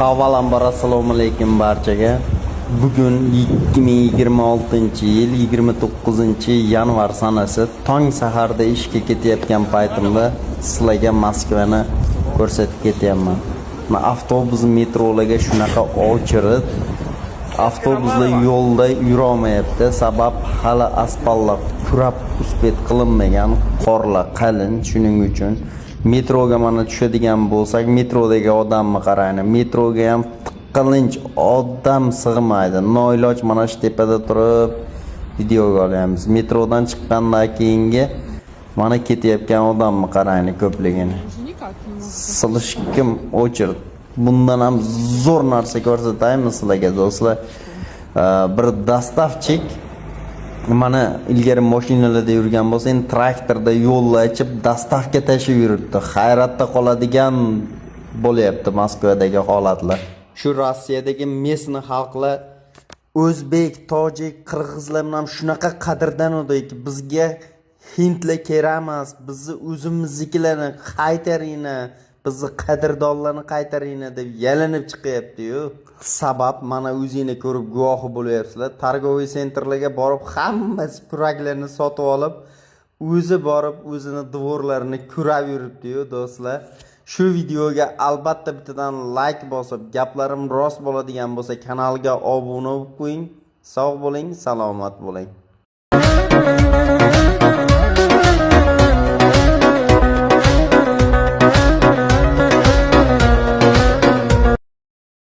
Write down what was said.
Avvalambor assalomu alaykum barchaga. Bugun 2026-yil 29-yanvar sanasi tong saharda ishga ketayotgan paytimda sizlarga Moskvani ko'rsatib ketyapman. Men avtobus metrolarga shunaqa o'chirib, avtobuslar yo'lda yura olmayapti. Sabab hali asfaltlar kurab uspet qilinmagan, qorlar qalin, shuning uchun metroga mana tushadigan bo'lsak, metrodagi odamni qarang. Metroga ham tiqilinch odam sig'maydi. Noiloj mana shu tepada turib videoga olyapmiz. Metrodan chiqqandan keyingi mana ketayotgan odamni qarang ko'pligini. Silishkim o'chirdi. Bundan ham zo'r narsa ko'rsataymi sizlarga do'stlar. Bir dastavchik mana ilgari mashinalarda yurgan bo'lsa, endi traktorda yo'lni ochib dastavka tashib yuribdi. Hayratda qoladigan bo'lyapti Moskvadagi holatlar. Shu Rossiyadagi mesni xalqlar o'zbek, tojik, qirg'izlar bilan shunaqa qadrdan o'dayki, bizga hindlar kerak emas, bizni o'zimiznikilarni qaytaringlar, bizni qadrdonlarni qaytaringlar deb yalinib chiqyapti-yu. Sabab mana o'zingizlar ko'rib guvohi bo'lyapsizlar. Targoviy sentrlarga borib hammasi kuraklarni sotib olib, o'zi borib o'zini dvorlarini kurab yuribdi-yu do'stlar. Shu videoga albatta bittadan like bosib, gaplarim rost bo'ladigan bo'lsa kanalga obuna bo'lib qo'ying. Sog' bo'ling, salomat bo'ling.